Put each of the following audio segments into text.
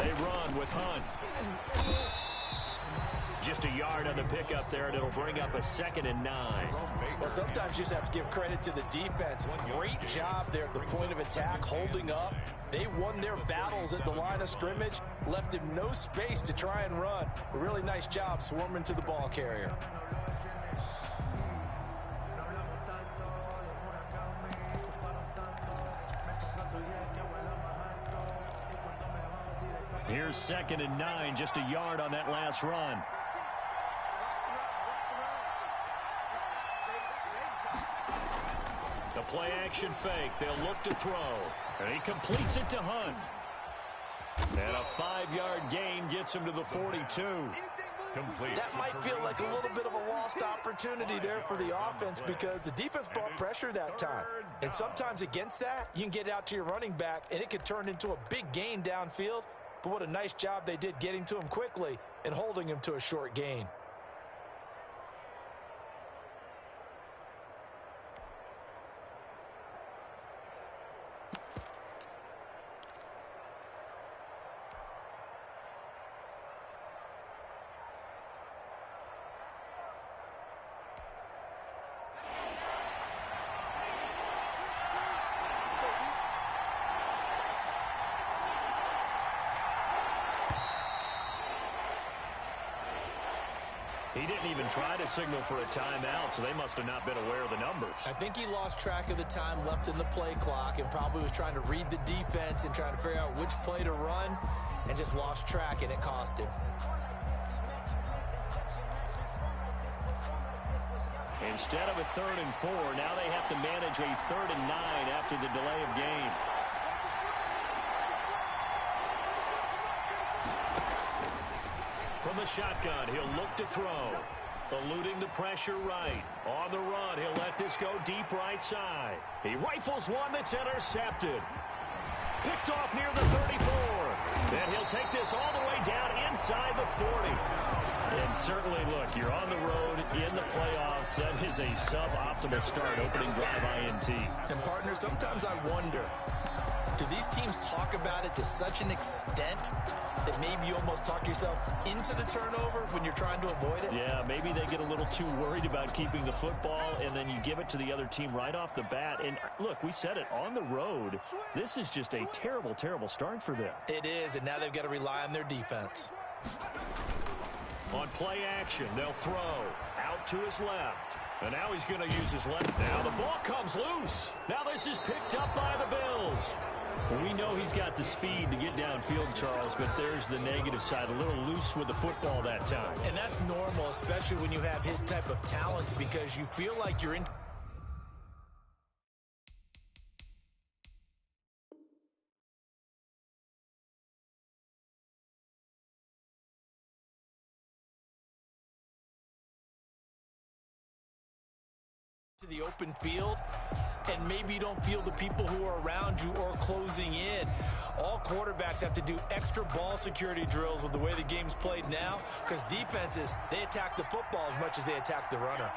They run with Hunt. Just a yard on the pickup there, and it'll bring up a 2nd and 9. Well, sometimes you just have to give credit to the defense. Great job there at the point of attack, holding up. They won their battles at the line of scrimmage, left him no space to try and run. A really nice job swarming to the ball carrier. Here's 2nd and 9, just a yard on that last run. The play action fake. They'll look to throw. And he completes it to Hunt. And a 5-yard gain gets him to the 42. Complete. That might feel like a little bit of a lost opportunity there for the offense because the defense brought pressure that time. And sometimes against that, you can get out to your running back, and it could turn into a big gain downfield. But what a nice job they did getting to him quickly and holding him to a short gain. He didn't even try to signal for a timeout, so they must have not been aware of the numbers. I think he lost track of the time left in the play clock and probably was trying to read the defense and trying to figure out which play to run and just lost track, and it cost him. Instead of a 3rd and 4, now they have to manage a 3rd and 9 after the delay of game. From the shotgun, he'll look to throw. Eluding the pressure right. On the run, he'll let this go deep right side. He rifles one that's intercepted. Picked off near the 34. Then he'll take this all the way down inside the 40. And certainly, look, you're on the road in the playoffs. That is a suboptimal start, opening drive INT. And, partner, sometimes I wonder, do these teams talk about it to such an extent that maybe you almost talk yourself into the turnover when you're trying to avoid it? Yeah, maybe they get a little too worried about keeping the football, and then you give it to the other team right off the bat. And, look, we said it, on the road, this is just a terrible, terrible start for them. It is, and now they've got to rely on their defense. On play action, they'll throw out to his left. And now he's going to use his left. Now the ball comes loose. Now this is picked up by the Bills. We know he's got the speed to get downfield, Charles, but there's the negative side. A little loose with the football that time. And that's normal, especially when you have his type of talent, because you feel like you're in to the open field, and maybe you don't feel the people who are around you or closing in. All quarterbacks have to do extra ball security drills with the way the game's played now, because defenses, they attack the football as much as they attack the runner.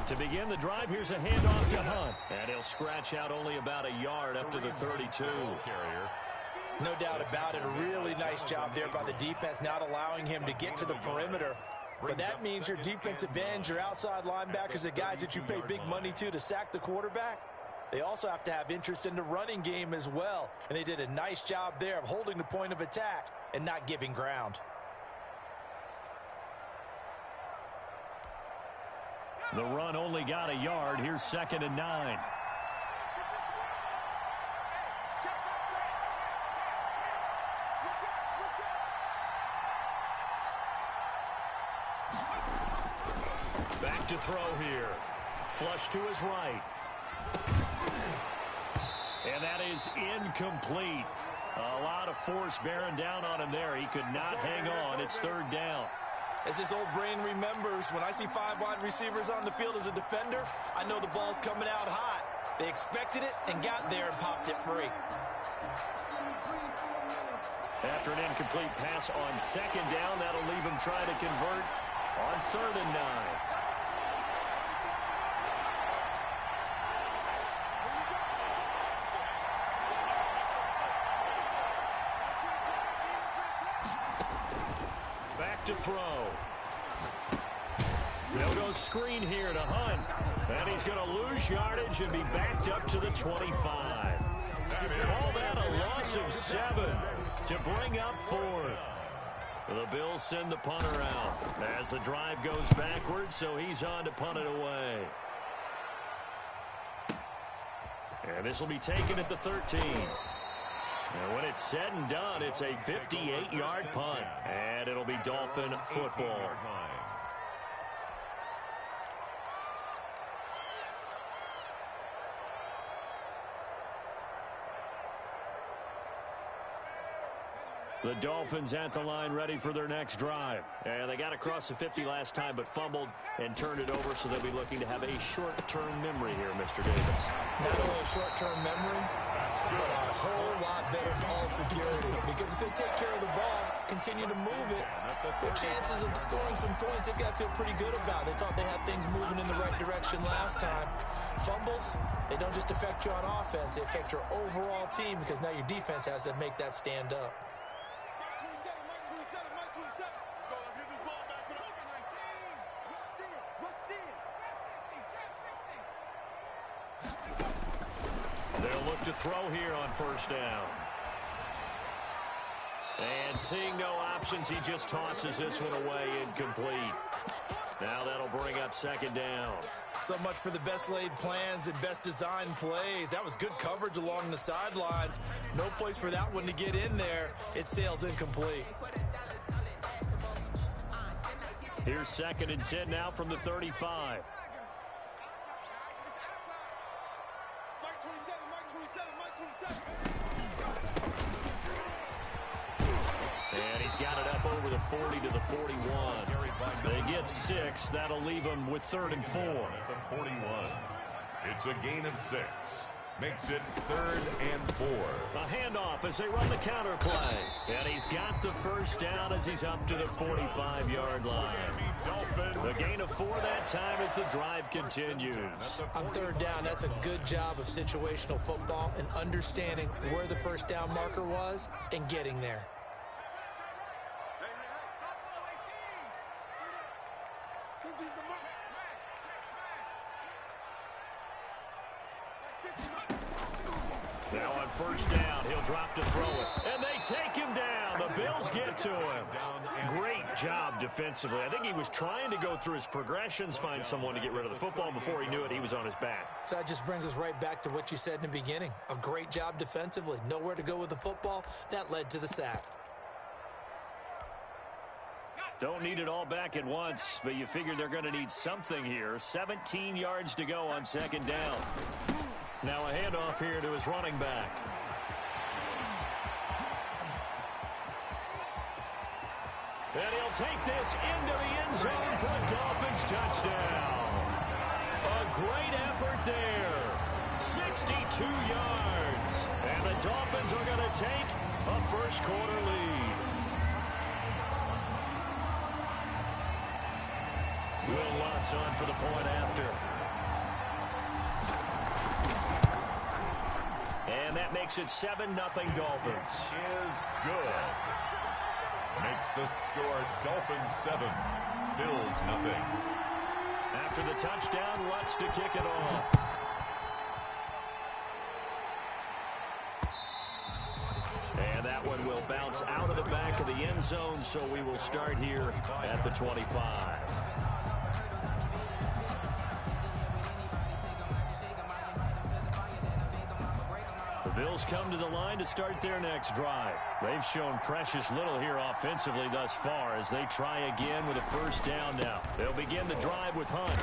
To begin the drive, here's a handoff to Hunt. And he'll scratch out only about a yard up to the 32. No doubt about it. A really nice job there by the defense, not allowing him to get to the perimeter. But that means your defensive ends, your outside linebackers, the guys that you pay big money to sack the quarterback, they also have to have interest in the running game as well. And they did a nice job there of holding the point of attack and not giving ground. The run only got a yard. Here's 2nd and 9. Back to throw here. Flush to his right. And that is incomplete. A lot of force bearing down on him there. He could not hang on. It's 3rd down. As his old brain remembers, when I see 5 wide receivers on the field as a defender, I know the ball's coming out hot. They expected it and got there and popped it free. After an incomplete pass on 2nd down, that'll leave him trying to convert On 3rd and 9. Back to throw. They'll go screen here to Hunt. And he's going to lose yardage and be backed up to the 25. Call that a loss of 7 to bring up 4th. The Bills send the punter out as the drive goes backwards, so he's on to punt it away. And this will be taken at the 13. And when it's said and done, it's a 58-yard punt. And it'll be Dolphin football. The Dolphins at the line ready for their next drive. And they got across the 50 last time but fumbled and turned it over, so they'll be looking to have a short-term memory here, Mr. Davis. Not only a short-term memory, but a whole lot better ball security. Because if they take care of the ball, continue to move it, their chances of scoring some points, they've got to feel pretty good about. They thought they had things moving in the right direction last time. Fumbles, they don't just affect you on offense, they affect your overall team because now your defense has to make that stand up. They'll look to throw here on 1st down. And seeing no options, he just tosses this one away incomplete. Now that'll bring up 2nd down. So much for the best laid plans and best designed plays. That was good coverage along the sidelines. No place for that one to get in there. It sails incomplete. Here's 2nd and 10 now from the 35. And he's got it up over the 40 to the 41. They get 6. That'll leave them with 3rd and 4. The 41. It's a gain of 6. Makes it 3rd and 4. A handoff as they run the counter play. And he's got the 1st down as he's up to the 45-yard line. The gain of 4 that time as the drive continues. On 3rd down, that's a good job of situational football and understanding where the 1st down marker was and getting there. Now on 1st down, he'll drop to throw it. And they take him down. The Bills get to him. Great job defensively. I think he was trying to go through his progressions, find someone to get rid of the football. Before he knew it, he was on his back. So that just brings us right back to what you said in the beginning. A great job defensively. Nowhere to go with the football. That led to the sack. Don't need it all back at once, but you figure they're going to need something here. 17 yards to go on 2nd down. Now a handoff here to his running back. And he'll take this into the end zone for a Dolphins touchdown. A great effort there. 62 yards. And the Dolphins are going to take a 1st quarter lead. Will Lutz on for the point after. And that makes it 7-0 Dolphins. Is good. Makes the score Dolphins 7, Bills 0. After the touchdown, Lutz to kick it off. And that one will bounce out of the back of the end zone, so we will start here at the 25. Bills come to the line to start their next drive. They've shown precious little here offensively thus far as they try again with a 1st down now. They'll begin the drive with Hunt.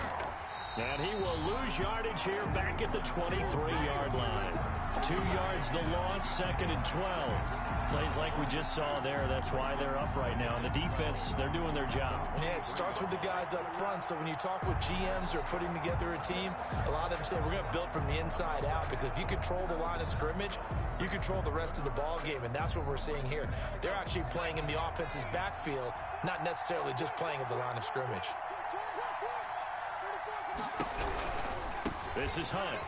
And he will lose yardage here back at the 23-yard line. 2 yards the loss, 2nd and 12. Plays like we just saw there. That's why they're up right now. And the defense, they're doing their job. Yeah, it starts with the guys up front. So when you talk with GMs who are putting together a team, a lot of them say we're going to build from the inside out, because if you control the line of scrimmage, you control the rest of the ball game, and that's what we're seeing here. They're actually playing in the offense's backfield, not necessarily just playing at the line of scrimmage. This is Hunt.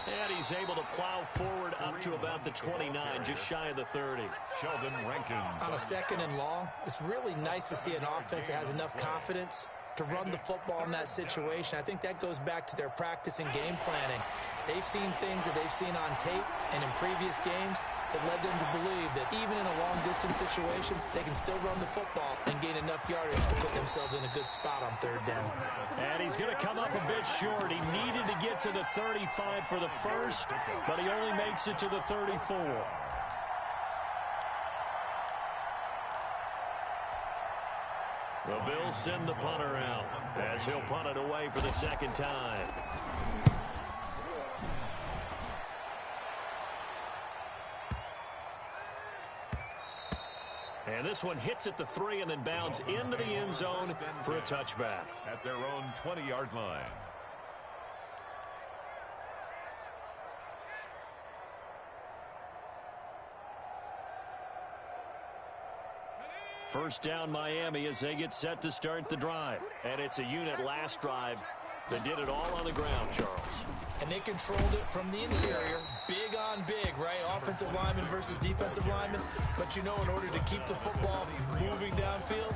And he's able to plow forward up to about the 29, just shy of the 30. Sheldon Rankins. On a 2nd and long, it's really nice to see an offense that has enough confidence to run the football in that situation. I think that goes back to their practice and game planning. They've seen things that they've seen on tape and in previous games that led them to believe that even in a long-distance situation, they can still run the football and gain enough yardage to put themselves in a good spot on 3rd down. And he's going to come up a bit short. He needed to get to the 35 for the first, but he only makes it to the 34. The Bills send the punter out as he'll punt it away for the 2nd time. And this one hits at the 3 and then bounds into the end zone for a touchback. At their own 20-yard line. First down Miami as they get set to start the drive. And it's a unit last drive that did it all on the ground, Charles. And they controlled it from the interior. Big on big, right? Offensive lineman versus defensive lineman. But you know, in order to keep the football moving downfield,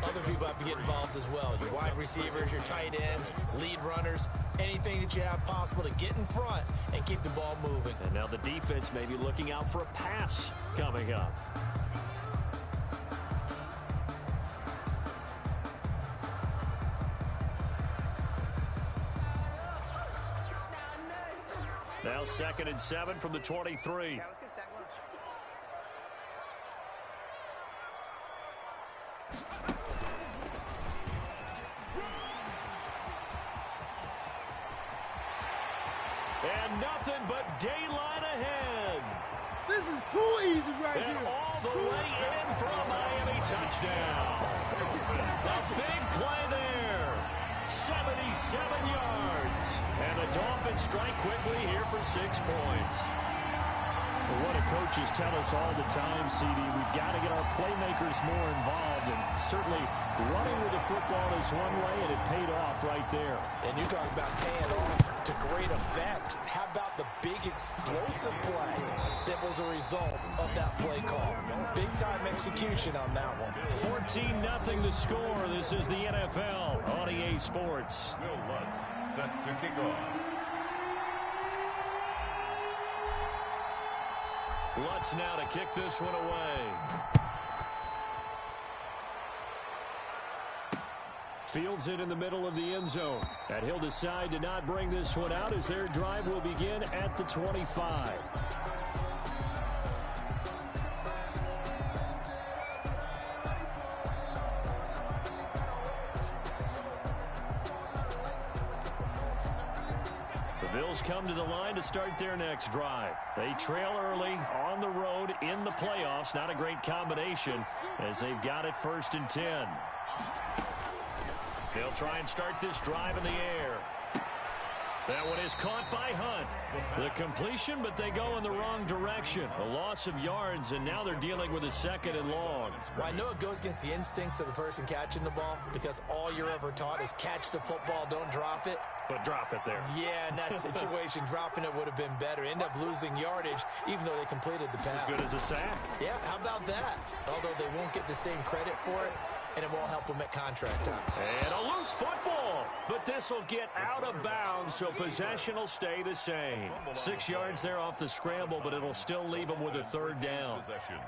other people have to get involved as well. Your wide receivers, your tight ends, lead runners, anything that you have possible to get in front and keep the ball moving. And now the defense may be looking out for a pass coming up. Now 2nd and 7 from the 23. Yeah, let's get sack lunch. And nothing but daylight ahead. This is too easy right And here. all the way in for a Miami touchdown. A big play there. 77 yards. And the Dolphins strike quickly here for 6 points. Well, what do coaches tell us all the time, CD? We've got to get our playmakers more involved. And certainly running with the football is one way, and it paid off right there. And you talk about paying off to great effect. How about the big explosive play that was a result of that play call? Big-time execution on that one. 14-0 the score. This is the NFL on EA Sports. Will Lutz set to kick off. Lutz now to kick this one away. Fields it in the middle of the end zone. And he'll decide to not bring this one out as their drive will begin at the 25. The Bills come to the line to start their next drive. They trail early on the road in the playoffs. Not a great combination as they've got it 1st and 10. They'll try and start this drive in the air. That one is caught by Hunt. The completion, but they go in the wrong direction. A loss of yards, and now they're dealing with a 2nd and long. Well, I know it goes against the instincts of the person catching the ball because all you're ever taught is catch the football, don't drop it. But drop it there. Yeah, in that situation, dropping it would have been better. End up losing yardage, even though they completed the pass. As good as a sack. Yeah, how about that? Although they won't get the same credit for it, and it won't help them at contract time. And a loose football. But this will get out of bounds, so possession will stay the same. 6 yards there off the scramble, but it'll still leave them with a 3rd down. Possession.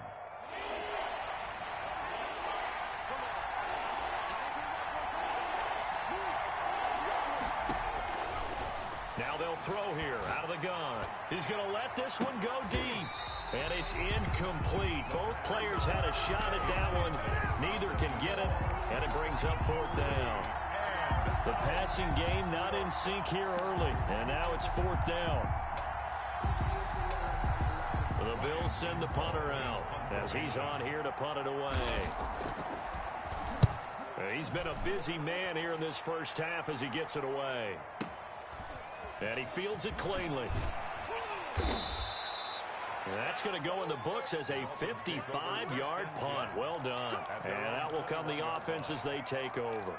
Now they'll throw here out of the gun. He's going to let this one go deep. And it's incomplete. Both players had a shot at that one. Neither can get it, and it brings up 4th down. The passing game not in sync here early, and now it's 4th down. The Bills send the punter out as he's on here to punt it away. He's been a busy man here in this first half as he gets it away. And he fields it cleanly. That's going to go in the books as a 55-yard punt. Well done. And out will come the offense as they take over.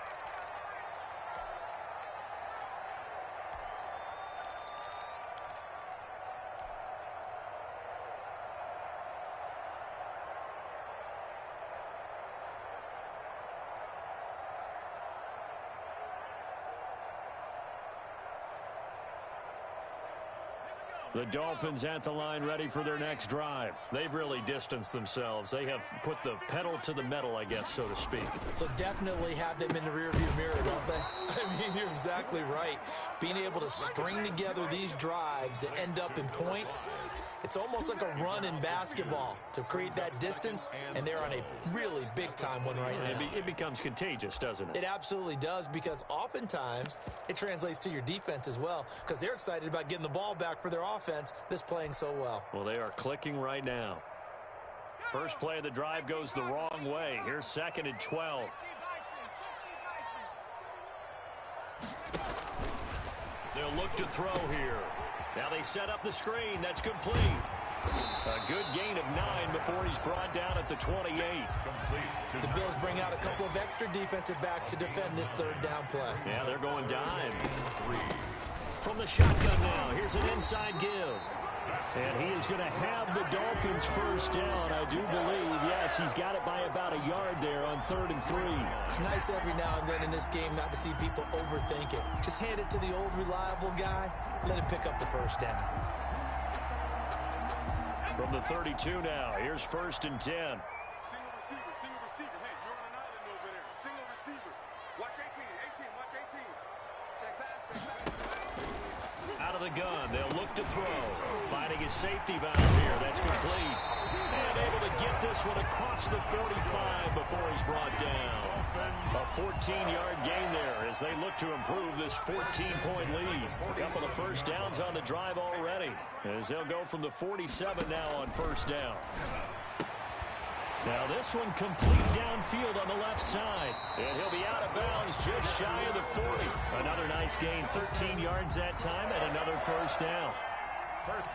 The Dolphins at the line ready for their next drive. They've really distanced themselves. They have put the pedal to the metal, I guess, so to speak. So definitely have them in the rearview mirror, don't they? I mean, you're exactly right. Being able to string together these drives that end up in points, it's almost like a run in basketball to create that distance, and they're on a really big-time one right now. It becomes contagious, doesn't it? It absolutely does, because oftentimes it translates to your defense as well, because they're excited about getting the ball back for their offense that's playing so well. Well, they are clicking right now. First play of the drive goes the wrong way. Here's 2nd and 12. They'll look to throw here. Now they set up the screen. That's complete. A good gain of 9 before he's brought down at the 28. The Bills bring out a couple of extra defensive backs to defend this third down play. Yeah, they're going dime. From the shotgun now, here's an inside give. And he is going to have the Dolphins first down, I do believe. Yes, he's got it by about a yard there on 3rd and 3. It's nice every now and then in this game not to see people overthink it. Just hand it to the old reliable guy. Let him pick up the first down. From the 32 now, here's 1st and 10. Single receiver, single receiver. Hey, you're on an island over there. Single receiver. Watch 18, watch 18. Check pass, check pass. Out of the gun, they'll look to throw. Finding his safety valve here, that's complete. And able to get this one across the 45 before he's brought down. A 14-yard gain there as they look to improve this 14-point lead. A couple of first downs on the drive already as they'll go from the 47 now on 1st down. Now this one complete downfield on the left side. And he'll be out of bounds just shy of the 40. Another nice gain, 13 yards that time, and another first down.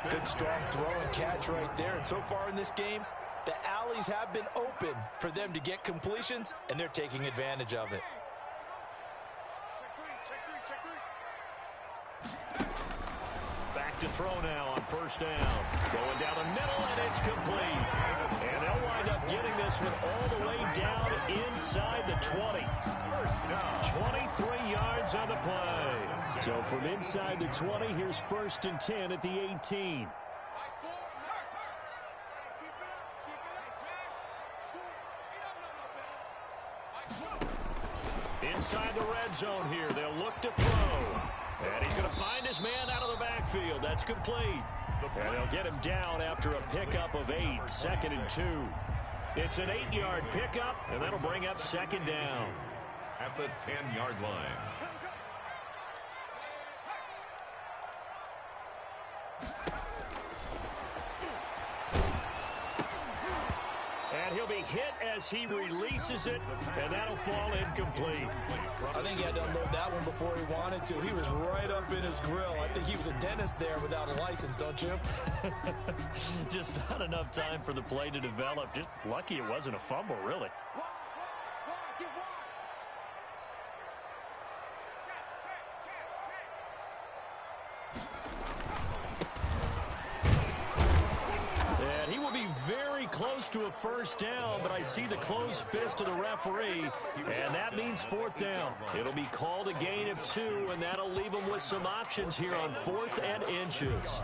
Good strong throw and catch right there. And so far in this game, the alleys have been open for them to get completions, and they're taking advantage of it. Back to throw now on 1st down. Going down the middle, and it's complete. And they'll wind up getting this one all the way down inside the 20. 23 yards on the play. So from inside the 20, here's 1st and 10 at the 18. Inside the red zone here, they'll look to throw. And he's going to find his man out of the backfield. That's complete. And they'll get him down after a pickup of 8, 2nd and 2. It's an 8-yard pickup, and that'll bring up 2nd down. At the 10-yard line. And he'll be hit as he releases it, and that'll fall incomplete. I think he had to unload that one before he wanted to. He was right up in his grill. I think he was a dentist there without a license, don't you? Just not enough time for the play to develop. Just lucky it wasn't a fumble, really. And he will be very close to a first down, but I see the closed fist of the referee, and that means 4th down. It'll be called a gain of 2, and that'll leave them with some options here on 4th and inches.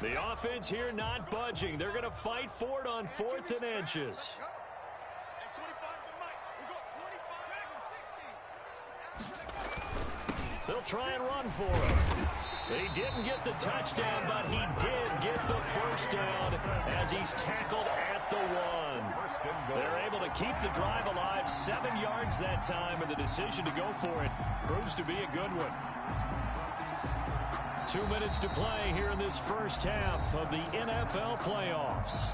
The offense here not budging. They're going to fight for it on 4th and inches. They'll try and run for him. He didn't get the touchdown, but he did get the first down as he's tackled at the 1. First and goal. They're able to keep the drive alive, 7 yards that time, and the decision to go for it proves to be a good one. 2 minutes to play here in this first half of the NFL playoffs.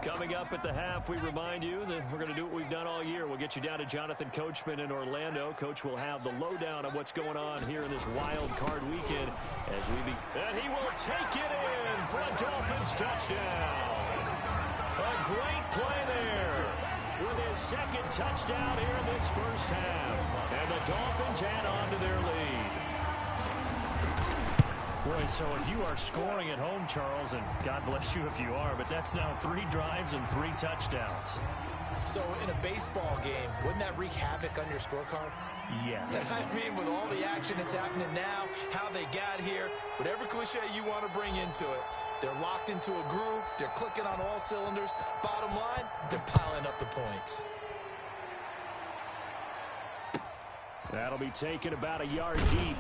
Coming up at the half, we remind you that we're going to do what we've done all year. We'll get you down to Jonathan Coachman in Orlando. Coach will have the lowdown of what's going on here in this wild card weekend as we and he will take it in for a Dolphins touchdown. A great play there with his second touchdown here in this first half. And the Dolphins add on to their lead. Boy, so if you are scoring at home, Charles, and God bless you if you are, but that's now 3 drives and 3 touchdowns. So in a baseball game, wouldn't that wreak havoc on your scorecard? Yeah. I mean, with all the action that's happening now, how they got here, whatever cliche you want to bring into it, they're locked into a groove, they're clicking on all cylinders. Bottom line, they're piling up the points. That'll be taken about a yard deep.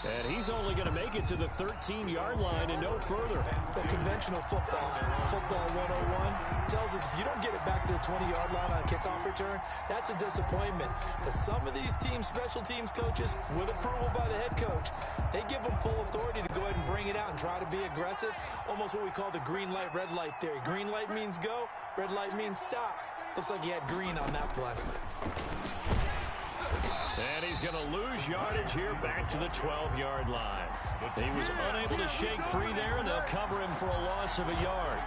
And he's only going to make it to the 13-yard line and no further. The conventional football 101, tells us if you don't get it back to the 20-yard line on a kickoff return, that's a disappointment. But some of these teams, special teams coaches, with approval by the head coach, they give them full authority to go ahead and bring it out and try to be aggressive. Almost what we call the green light, red light theory. Green light means go, red light means stop. Looks like he had green on that play. And he's going to lose yardage here back to the 12-yard line. He was unable to shake free there, and they'll cover him for a loss of a yard.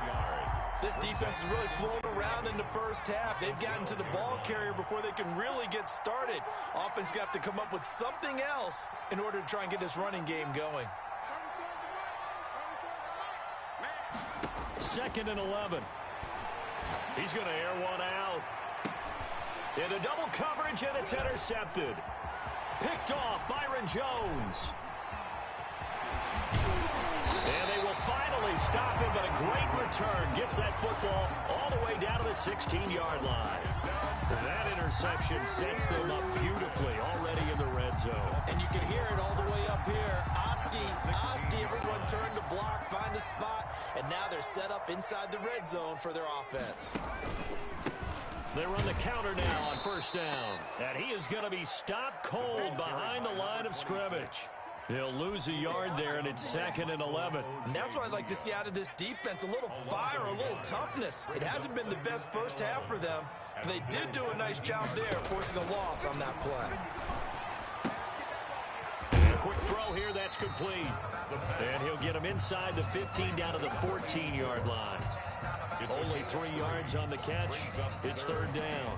This defense is really flown around in the first half. They've gotten to the ball carrier before they can really get started. Offense got to come up with something else in order to try and get this running game going. 2nd and 11. He's going to air one out. Into double coverage, and it's intercepted. Picked off Byron Jones. And they will finally stop him, but a great return. Gets that football all the way down to the 16-yard line. That interception sets them up beautifully already in the red zone. And you can hear it all the way up here. Oski, everyone turned to block, find a spot, and now they're set up inside the red zone for their offense. They run the counter now on first down. And he is going to be stopped cold behind the line of scrimmage. He'll lose a yard there, and it's 2nd and 11. And that's what I'd like to see out of this defense, a little fire, a little toughness. It hasn't been the best first half for them, but they did do a nice job there, forcing a loss on that play. And a quick throw here, that's complete. And he'll get him inside the 15 down to the 14-yard line. Only 3 yards on the catch. It's 3rd down.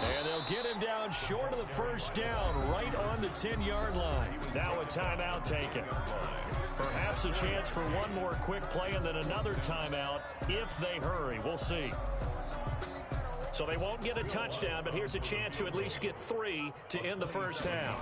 And they'll get him down short of the first down, right on the 10-yard line. Now a timeout taken. Perhaps a chance for one more quick play and then another timeout if they hurry. We'll see. So they won't get a touchdown, but here's a chance to at least get 3 to end the first half.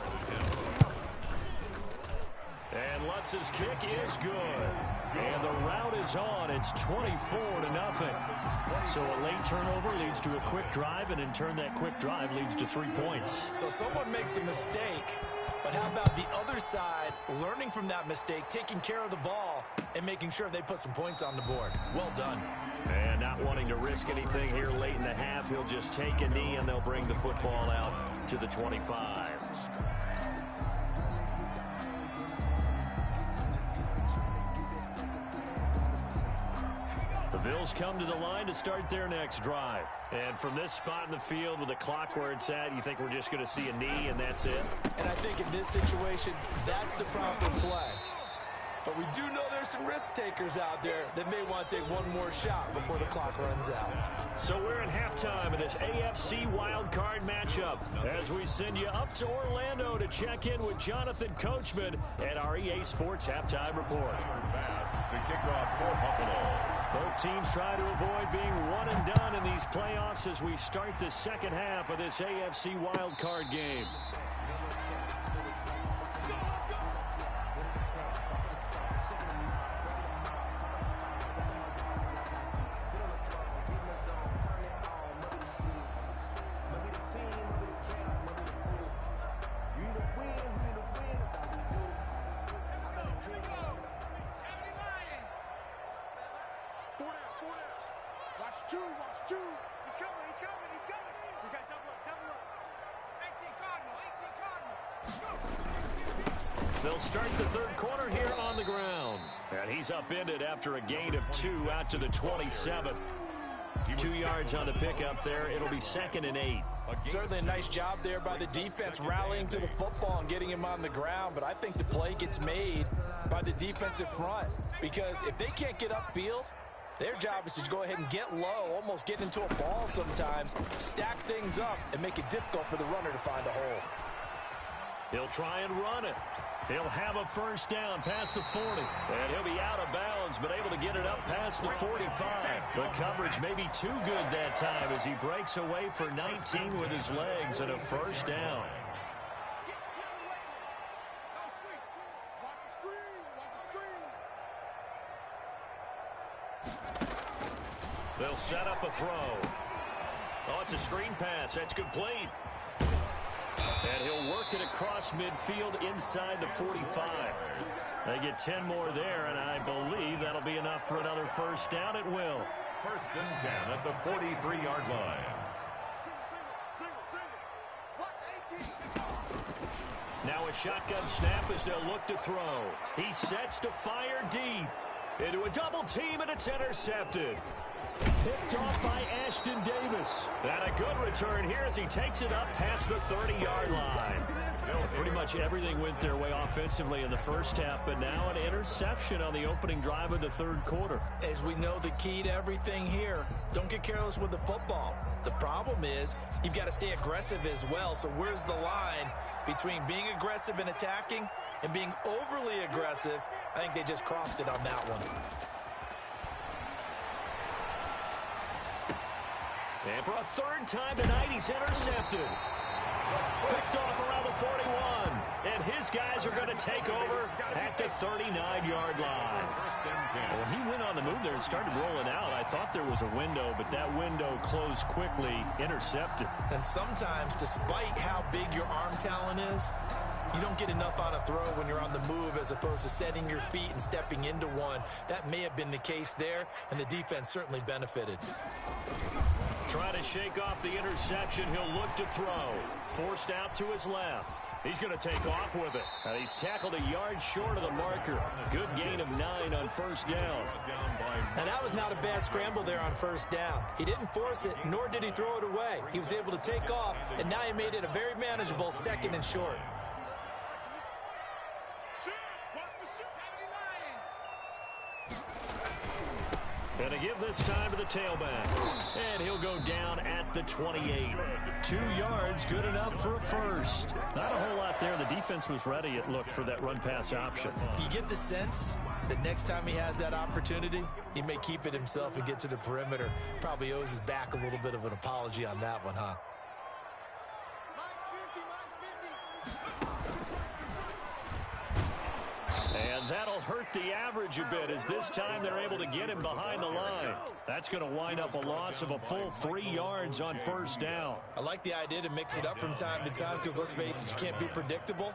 And Lutz's kick is good. And the route is on. It's 24-0. So a late turnover leads to a quick drive, and in turn that quick drive leads to 3 points. So someone makes a mistake, but how about the other side learning from that mistake, taking care of the ball, and making sure they put some points on the board? Well done. And not wanting to risk anything here late in the half, he'll just take a knee, and they'll bring the football out to the 25. The Bills come to the line to start their next drive. And from this spot in the field with the clock where it's at, you think we're just going to see a knee and that's it? And I think in this situation, that's the proper play. But we do know there's some risk takers out there that may want to take one more shot before the clock runs out. So we're at halftime of this AFC wildcard matchup as we send you up to Orlando to check in with Jonathan Coachman at our EA Sports Halftime Report. Pass to kick off for Buffalo. Both teams try to avoid being one and done in these playoffs as we start the second half of this AFC wildcard game. two. He's coming. We got double up. 18 Cardinal. They'll start the third quarter here on the ground. And he's upended after a gain of 2 out to the 27. 2 yards on the pickup there. It'll be 2nd and 8. Certainly a nice job there by the defense rallying to the football and getting him on the ground, but I think the play gets made by the defensive front because if they can't get upfield, their job is to go ahead and get low, almost get into a ball sometimes, stack things up, and make it difficult for the runner to find a hole. He'll try and run it. He'll have a first down past the 40. And he'll be out of bounds, but able to get it up past the 45. The coverage may be too good that time as he breaks away for 19 with his legs and a first down. They'll set up a throw. Oh, it's a screen pass. That's complete. And he'll work it across midfield inside the 45. They get 10 more there, and I believe that'll be enough for another first down. It will. 1st and 10 at the 43-yard line. Now a shotgun snap as they'll look to throw. He sets to fire deep. Into a double team, and it's intercepted. Picked off by Ashton Davis. And a good return here as he takes it up past the 30-yard line. Pretty much everything went their way offensively in the first half, but now an interception on the opening drive of the third quarter. As we know, the key to everything here, don't get careless with the football. The problem is you've got to stay aggressive as well. So where's the line between being aggressive and attacking and being overly aggressive? I think they just crossed it on that one. And for a third time tonight, he's intercepted. Picked off around the 41. And his guys are going to take over at the 39-yard line. Well, he went on the move there and started rolling out. I thought there was a window, but that window closed quickly, intercepted. And sometimes, despite how big your arm talent is, you don't get enough on a throw when you're on the move as opposed to setting your feet and stepping into one. That may have been the case there, and the defense certainly benefited. Trying to shake off the interception. He'll look to throw. Forced out to his left. He's going to take off with it. And he's tackled a yard short of the marker. Good gain of 9 on first down. And that was not a bad scramble there on first down. He didn't force it, nor did he throw it away. He was able to take off, and now he made it a very manageable 2nd and short. And to give this time to the tailback. And he'll go down at the 28. 2 yards, good enough for a first. Not a whole lot there. The defense was ready, it looked, for that run-pass option. You get the sense that next time he has that opportunity, he may keep it himself and get to the perimeter. Probably owes his back a little bit of an apology on that one, huh? And that'll hurt the average a bit as this time they're able to get him behind the line. That's going to wind up a loss of a full 3 yards on first down. I like the idea to mix it up from time to time because, let's face it, you can't be predictable.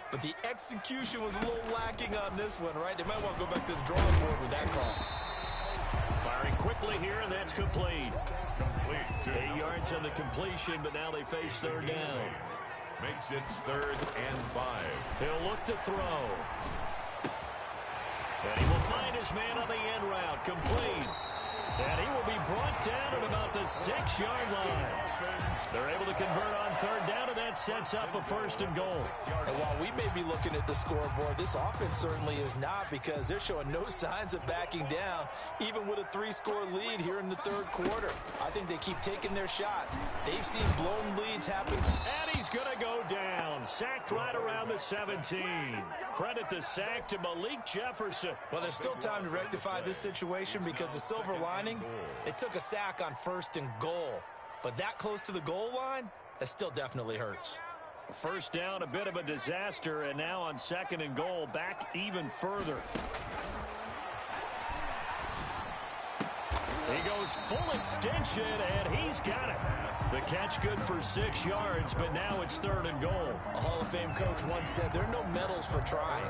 But the execution was a little lacking on this one, right? They might want to go back to the drawing board with that call. Firing quickly here, and that's complete. 8 yards on the completion, but now they face third down. Makes it 3rd and 5. He'll look to throw. And he will find his man on the end route, complete. And he will be brought down at about the 6-yard line. They're able to convert on third down, and that sets up a 1st and goal. And while we may be looking at the scoreboard, this offense certainly is not, because they're showing no signs of backing down, even with a 3-score lead here in the third quarter. I think they keep taking their shots. They've seen blown leads happen. And he's going to go down. Sacked right around the 17. Credit the sack to Malik Jefferson. Well, there's still time to rectify this situation because the silver lining, they took a sack on 1st and goal. But that close to the goal line, that still definitely hurts. First down, a bit of a disaster, and now on 2nd and goal, back even further. He goes full extension, and he's got it. The catch good for 6 yards, but now it's 3rd and goal. A Hall of Fame coach once said there are no medals for trying.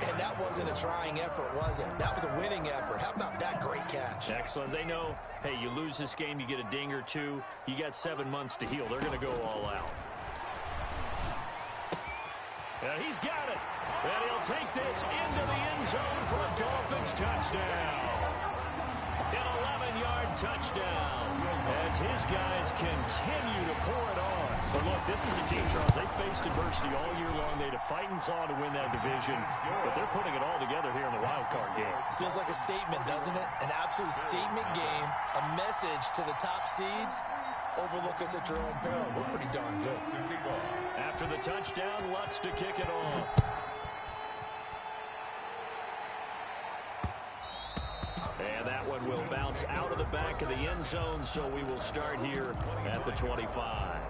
And that wasn't a trying effort, was it? That was a winning effort. How about that great catch? Excellent. They know, hey, you lose this game, you get a ding or two. You got 7 months to heal. They're going to go all out. And he's got it. And he'll take this into the end zone for a Dolphins touchdown. An 11-yard touchdown as his guys continue to pour it on. But look, this is a team, Charles, they faced adversity all year long. They had to fight and claw to win that division, but they're putting it all together here in the wild card game. Feels like a statement, doesn't it? An absolute statement game, a message to the top seeds. Overlook us at your own peril. We're pretty darn good. After the touchdown, Lutz to kick it off. And that one will bounce out of the back of the end zone, so we will start here at the 25.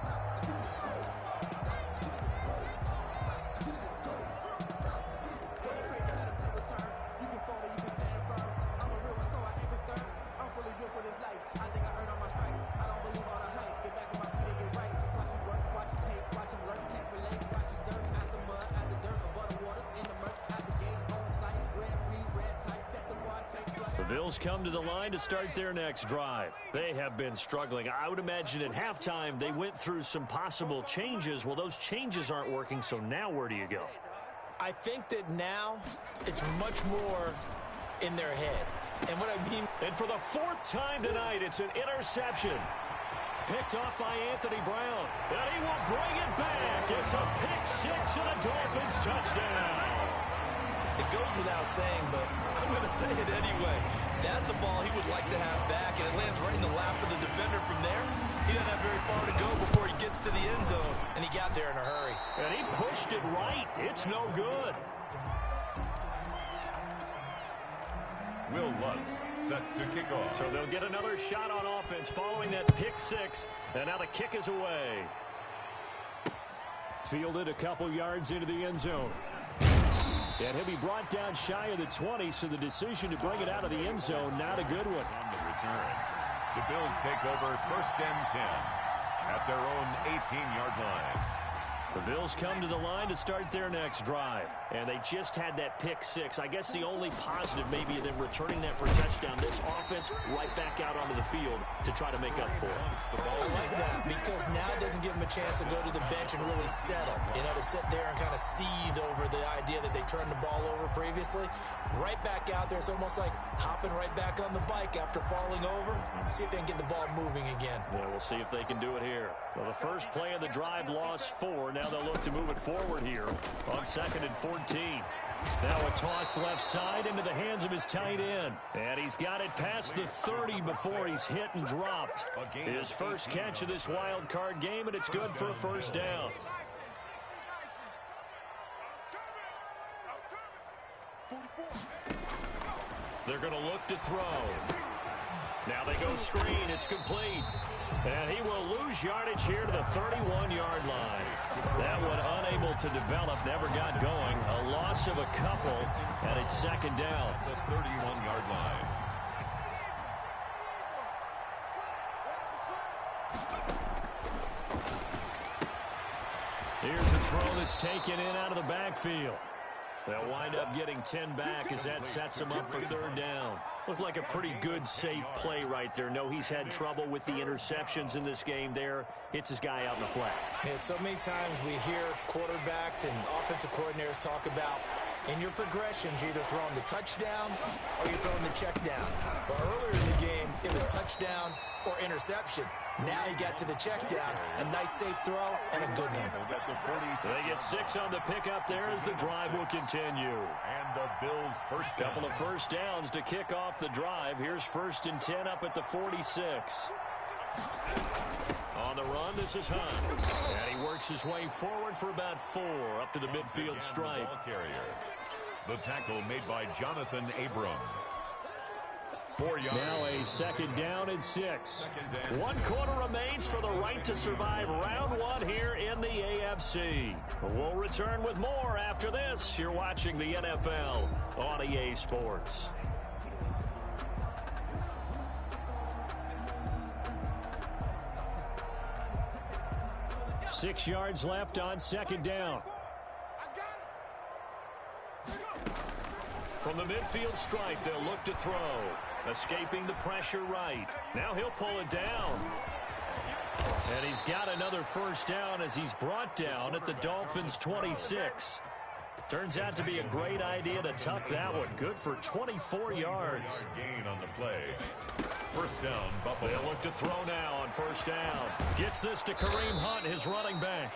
The Bills come to the line to start their next drive. They have been struggling. I would imagine at halftime they went through some possible changes. Well, those changes aren't working, so now where do you go? I think that now it's much more in their head. And what I mean... And for the 4th time tonight, it's an interception. Picked off by Anthony Brown. And he will bring it back. It's a pick-6 and a Dolphins touchdown. It goes without saying, but I'm going to say it anyway. That's a ball he would like to have back, and it lands right in the lap of the defender from there. He doesn't have very far to go before he gets to the end zone, and he got there in a hurry. And he pushed it right. It's no good. Will Lutz set to kick off. So they'll get another shot on offense following that pick-6, and now the kick is away. Fielded a couple yards into the end zone. And he'll be brought down shy of the 20, so the decision to bring it out of the end zone, not a good one. On the return, the Bills take over 1st and 10 at their own 18-yard line. The Bills come to the line to start their next drive. And they just had that pick-6. I guess the only positive maybe of them returning that for a touchdown. This offense right back out onto the field to try to make up for it. I like that because now it doesn't give them a chance to go to the bench and really settle. You know, to sit there and kind of seethe over the idea that they turned the ball over previously. Right back out there. It's almost like hopping right back on the bike after falling over. See if they can get the ball moving again. Yeah, we'll see if they can do it here. Well, the first play of the drive lost 4. Now they'll look to move it forward here on 2nd and 14. Now a toss left side into the hands of his tight end. And he's got it past the 30 before he's hit and dropped. His first catch of this wild card game, and it's good for a first down. They're going to look to throw. Now they go screen. It's complete. And he will lose yardage here to the 31-yard line. That one unable to develop, never got going. A loss of a couple, and it's 2nd down. The 31-yard line. Here's a throw that's taken in out of the backfield. They'll wind up getting 10 back as that sets them up for 3rd down. Looked like a pretty good, safe play right there. No, he's had trouble with the interceptions in this game there. Hits his guy out in the flat. Yeah, so many times we hear quarterbacks and offensive coordinators talk about in your progressions, you're either throwing the touchdown or you're throwing the check down. But earlier in the game, it was touchdown or interception. Now he got to the check down. A nice safe throw and a good one. So they get 6 on the pickup there as the drive will continue. And the Bills first down. Couple of first downs to kick off the drive. Here's 1st and 10 up at the 46. On the run, this is Hunt. And he works his way forward for about 4 up to the midfield stripe. The tackle made by Jonathan Abram. 4 yards. Now a 2nd down and 6. 1 quarter remains for the right to survive round 1 here in the AFC. We'll return with more after this. You're watching the NFL on EA Sports. 6 yards left on 2nd down. I got it. From the midfield stripe, they'll look to throw. Escaping the pressure right. Now he'll pull it down. And he's got another first down as he's brought down at the Dolphins' 26. Turns out to be a great idea to tuck that one. Good for 24 yards. Gain on the play. First down, Buffalo. They'll look to throw now on first down. Gets this to Kareem Hunt, his running back.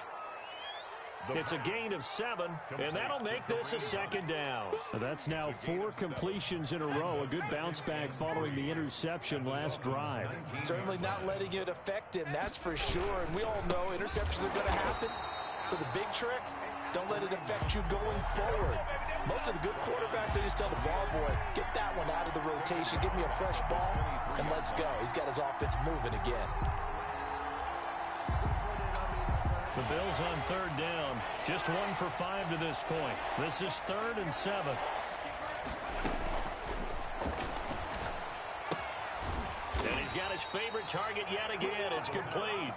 It's a gain of 7, and that'll make this a second down. That's now 4 completions in a row. A good bounce back following the interception last drive. Certainly not letting it affect him, that's for sure. And we all know interceptions are going to happen. So the big trick, don't let it affect you going forward. Most of the good quarterbacks, they just tell the ball boy, get that one out of the rotation, give me a fresh ball, and let's go. He's got his offense moving again. The Bills on third down. Just 1 for 5 to this point. This is 3rd and 7. And he's got his favorite target yet again. It's complete.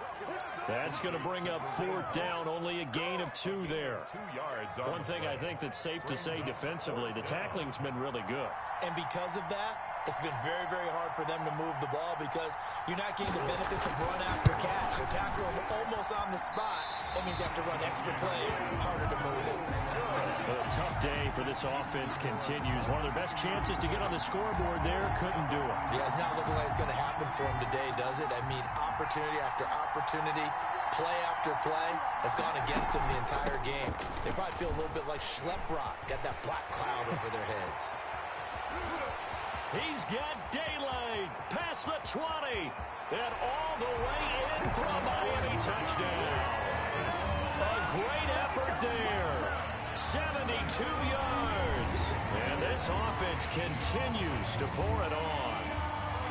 That's going to bring up 4th down. Only a gain of 2 there. 2 yards. One thing I think that's safe to say defensively, the tackling's been really good. And because of that, it's been very, very hard for them to move the ball because you're not getting the benefits of run after catch. A tackle almost on the spot. That means you have to run extra plays, harder to move it. A tough day for this offense continues. One of their best chances to get on the scoreboard there, couldn't do it. Yeah, it's not looking like it's going to happen for him today, does it? I mean, opportunity after opportunity, play after play has gone against him the entire game. They probably feel a little bit like Schleprock, got that black cloud over their heads. He's got daylight past the 20 and all the way in for a Miami touchdown. A great effort there. 72 yards. And this offense continues to pour it on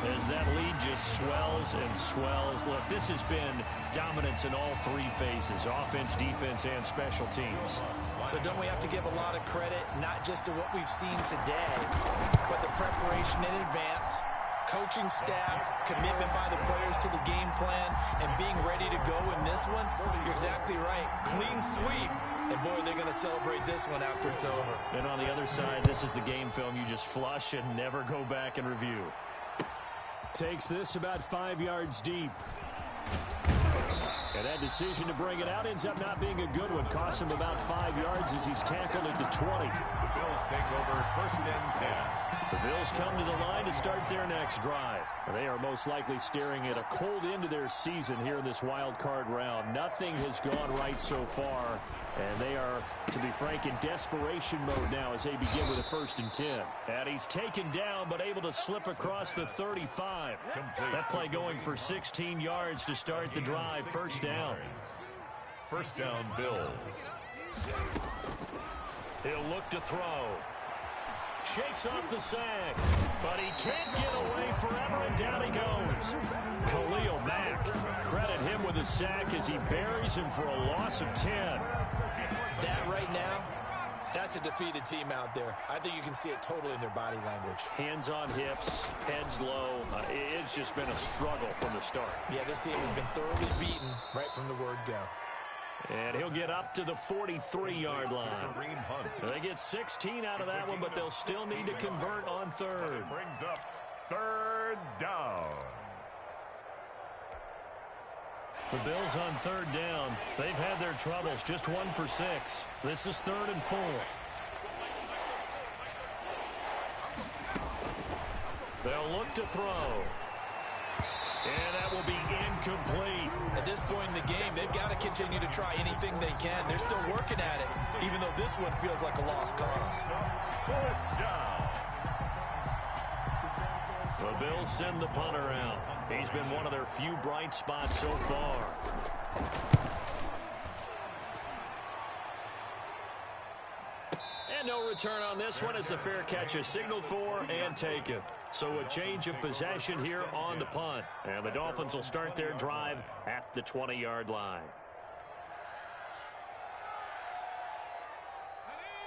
as that lead just swells and swells. Look, this has been dominance in all 3 phases, offense, defense, and special teams. So don't we have to give a lot of credit, not just to what we've seen today, but the preparation in advance, coaching staff, commitment by the players to the game plan, and being ready to go in this one? You're exactly right. Clean sweep. And, boy, they're going to celebrate this one after it's over. And on the other side, this is the game film you just flush and never go back and review. Takes this about 5 yards deep. And that decision to bring it out ends up not being a good one. Costs him about 5 yards as he's tackled at the 20. The Bills take over 1st and 10. The Bills come to the line to start their next drive. They are most likely staring at a cold end to their season here in this wild card round. Nothing has gone right so far, and they are, to be frank, in desperation mode now as they begin with a 1st and 10. And he's taken down but able to slip across the 35. That play going for 16 yards to start the drive. 1st down. 1st down, Bills. He'll look to throw. Shakes off the sack, but he can't get away forever, and down he goes. Khalil Mack, credit him with a sack as he buries him for a loss of 10. That right now, that's a defeated team out there. I think you can see it totally in their body language. Hands on hips, heads low. It's just been a struggle from the start. Yeah, this team has been thoroughly beaten right from the word go. And he'll get up to the 43-yard line. Kareem Hunt. They get 16 out of that one, but they'll still need to convert on 3rd. Brings up 3rd down. The Bills on 3rd down. They've had their troubles. Just 1 for 6. This is 3rd and 4. They'll look to throw. And that will be incomplete. At this point in the game, they've got to continue to try anything they can. They're still working at it, even though this one feels like a lost cause. 4th down. The Bills send the punter out. He's been one of their few bright spots so far. And no return on this one as the fair catch is signaled for and taken. So a change of possession here on the punt. And the Dolphins will start their drive at the 20-yard line.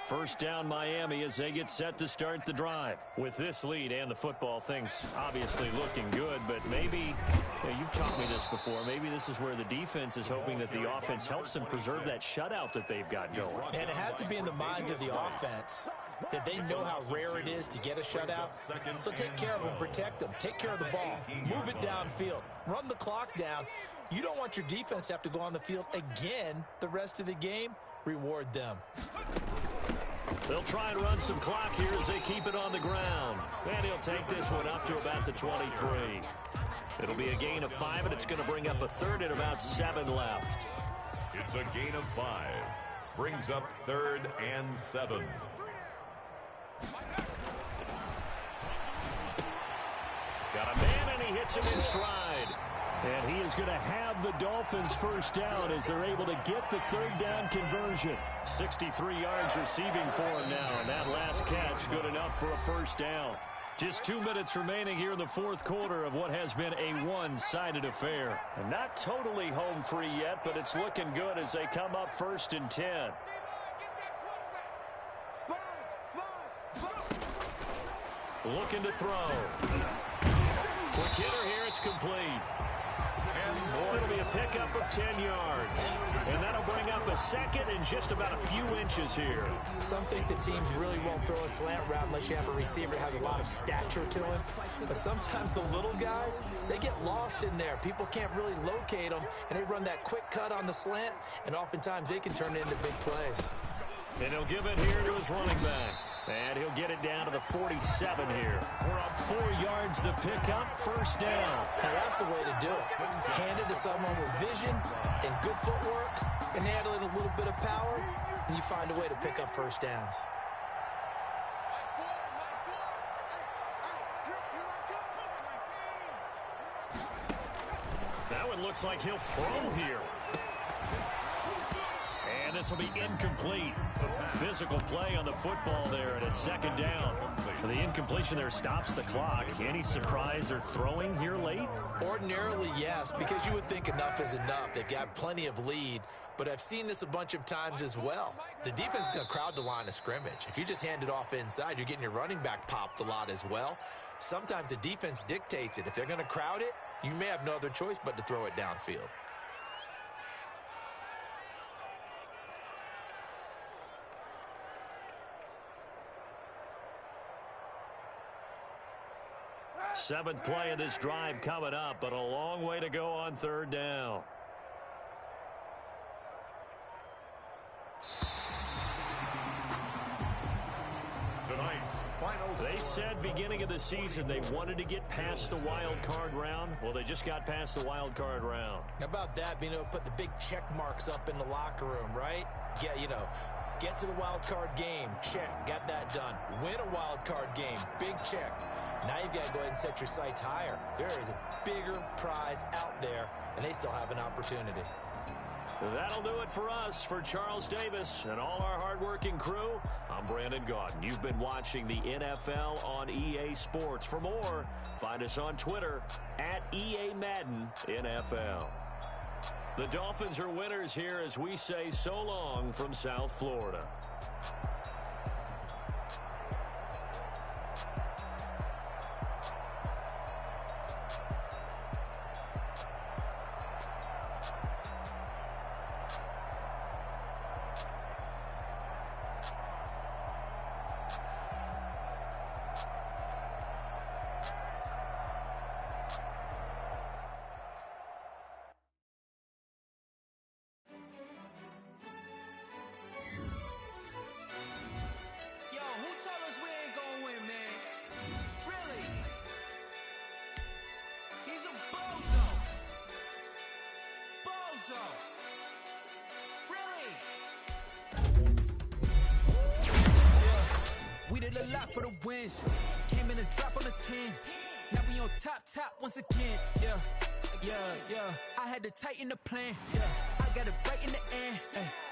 1st down Miami as they get set to start the drive. With this lead and the football, things obviously looking good, but maybe, you've taught me this before, maybe this is where the defense is hoping that the offense helps them preserve that shutout that they've got going. And it has to be in the minds of the offense. that they know how rare it is to get a shutout. So take care of them, protect them, take care of the ball, move it downfield, run the clock down. You don't want your defense to have to go on the field again the rest of the game. Reward them. They'll try and run some clock here as they keep it on the ground. And he'll take this one up to about the 23. It'll be a gain of 5, and it's going to bring up a third and about 7 left. It's a gain of 5. Brings up 3rd and 7. Got a man, and he hits him in stride. And he is going to have the Dolphins first down as they're able to get the 3rd down conversion. 63 yards receiving for him now, and that last catch good enough for a first down. Just 2 minutes remaining here in the 4th quarter of what has been a one-sided affair. And not totally home free yet, but it's looking good as they come up 1st and 10. Looking to throw. Quick hitter here, it's complete. It'll be a pickup of 10 yards. And that'll bring up a second and just about a few inches here. Some think that teams really won't throw a slant route unless you have a receiver that has a lot of stature to him. But sometimes the little guys, they get lost in there. People can't really locate them, and they run that quick cut on the slant, and oftentimes they can turn it into big plays. And he'll give it here to his running back. And he'll get it down to the 47 here. We're up 4 yards the pickup, first down. Now that's the way to do it. Hand it to someone with vision and good footwork, and add in a little bit of power, and you find a way to pick up first downs. Now it looks like he'll throw here. And this will be incomplete. Physical play on the football there, and it's 2nd down. The incompletion there stops the clock. Any surprise they're throwing here late? Ordinarily, yes, because you would think enough is enough. They've got plenty of lead, but I've seen this a bunch of times as well. The defense is going to crowd the line of scrimmage. If you just hand it off inside, you're getting your running back popped a lot as well. Sometimes the defense dictates it. If they're going to crowd it, you may have no other choice but to throw it downfield. Seventh play of this drive coming up, but a long way to go on 3rd down. Tonight's final. They said beginning of the season they wanted to get past the wild card round. Well, they just got past the wild card round. How about that, being able to put the big check marks up in the locker room, right? Get to the wild card game, check, got that done. Win a wild card game, big check. Now you've got to go ahead and set your sights higher. There is a bigger prize out there, and they still have an opportunity. That'll do it for us. For Charles Davis and all our hardworking crew, I'm Brandon Gaudin. You've been watching the NFL on EA Sports. For more, find us on Twitter at EA Madden NFL. The Dolphins are winners here as we say so long from South Florida. For the wins, came in a drop on the 10. Now we on top once again. Yeah. I had to tighten the plan. Yeah, I got it right in the end.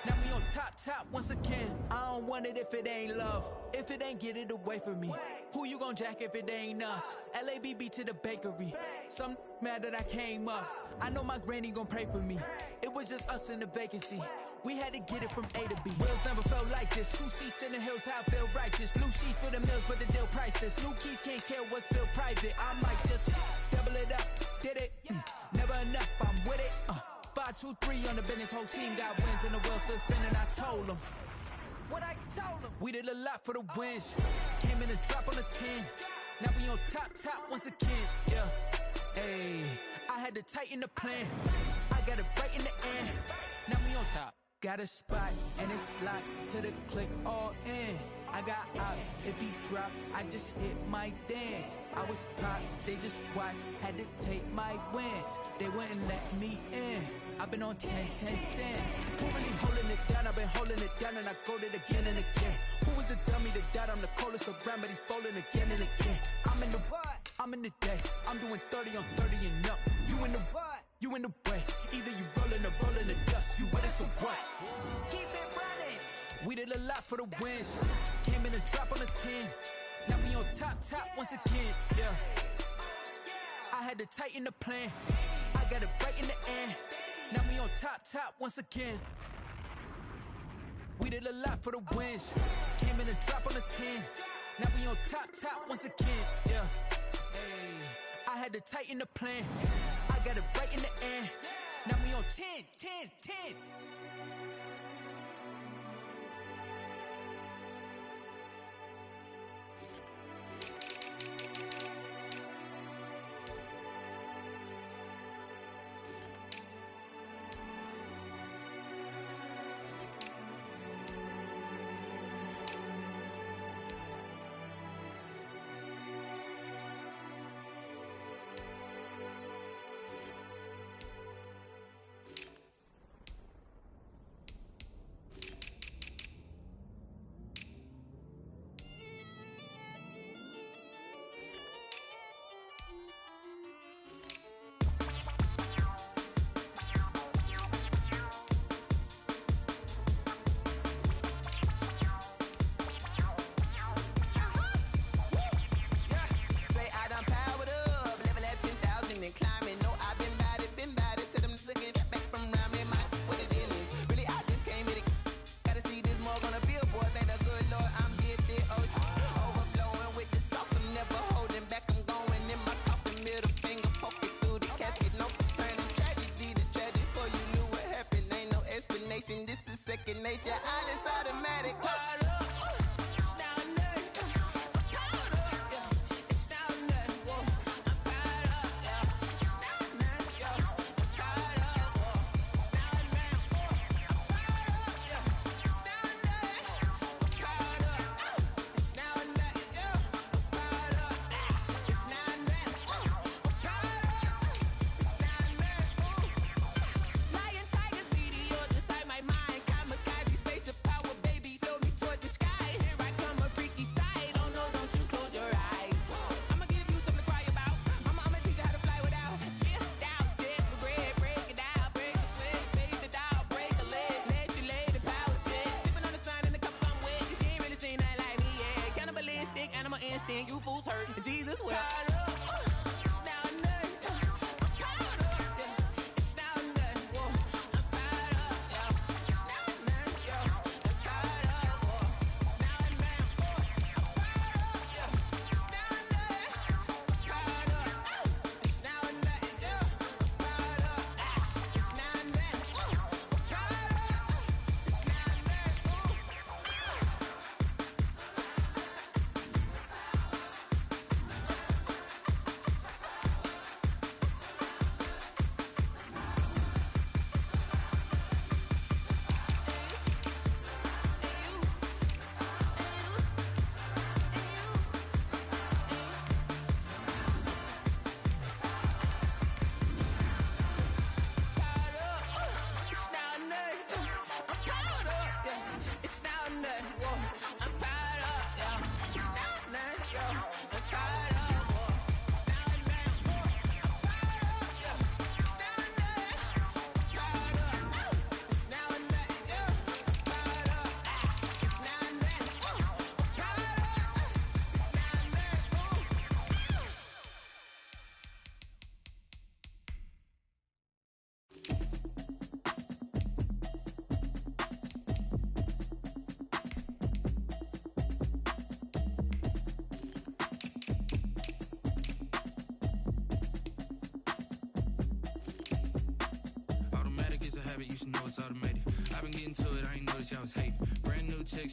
Now we on top once again. I don't want it if it ain't love. If it ain't, get it away from me. Who you gon' jack if it ain't us? LABB to the bakery. Some mad that I came up. I know my granny gon' pray for me. It was just us in the vacancy. We had to get it from A to B. Wheels never felt like this. 2 seats in the hills, how I feel righteous. Blue sheets for the mills, but the deal priceless. New keys can't care what's still private. I might just double it up. Did it? Never enough, I'm with it. 5, 2, 3 on the business. Whole team got wins and the wheels still spinning. I told them. What I told them. We did a lot for the wins. Came in a drop on the 10. Now we on top once again. Yeah. Hey, I had to tighten the plan. I got it right in the end. Now we on top. Got a spot and it's locked to the click all in. I got ops, if he drop, I just hit my dance. I was pop, they just watched, had to take my wins. They wouldn't let me in. I've been on 10 cents. Who really holding it down? I've been holding it down and I go it again and again. Who was the dummy that died? I'm the coldest around, but he folding again and again. I'm in the what? I'm in the day. I'm doing 30 on 30 and up. You in the what? You in the way. Either you rolling or rolling the dust. You with us or what? Keep it running. We did a lot for the wins. Came in a drop on the 10. Now we on top once again. Yeah. I had to tighten the plan. I got it right in the end. Now we on top once again. We did a lot for the wins. Came in a drop on the 10. Now we on top once again. Yeah. Hey, I had to tighten the plan. I got it right in the end. Now we on 10. This is second nature, all is automatic. You fools hurt, Jesus will.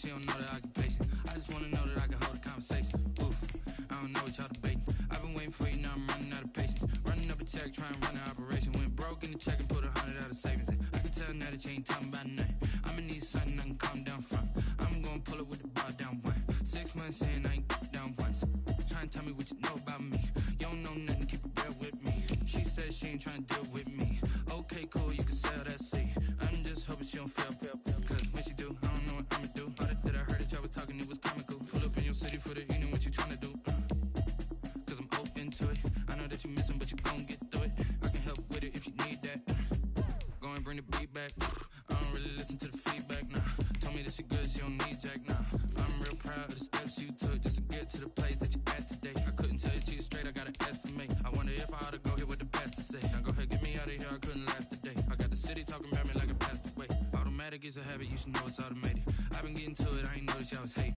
she don't know that I can patient. I just wanna know that I can hold a conversation. Oof, I don't know what y'all debating. I've been waiting for you, now I'm running out of patience. Running up a check, trying to run an operation. Went broke in the check and put 100 out of savings in. I can tell now that you ain't talking about nothing. I'ma need something I can calm down from. I'm gonna pull it with the bar down one. 6 months in, I ain't down once. Trying to tell me what you know about me. You don't know nothing, keep it real with me. She said she ain't trying to deal with me. Okay, cool, you can sell that seat. I'm just hoping she don't fail. Cause when she do, I don't know what I'ma do. All that I heard that y'all was talking, it was comical. Pull up in your city for the evening, what you trying to do? Cause I'm open to it. I know that you missing, but you gon' get through it. I can help with it if you need that. Go and bring the beat back. I don't really listen to the feedback, nah. Told me that she good, she don't need jack, nah. I'm real proud of the steps you took just to get to the place that you at today. I couldn't tell you to you straight, I gotta estimate. I wonder if I ought to go here with the best to say. Now go ahead, get me out of here, I couldn't last a day. I got the city talking about me like I passed away. Automatic is a habit, you should know it's automated. I've been getting to it, I ain't noticed y'all was hate.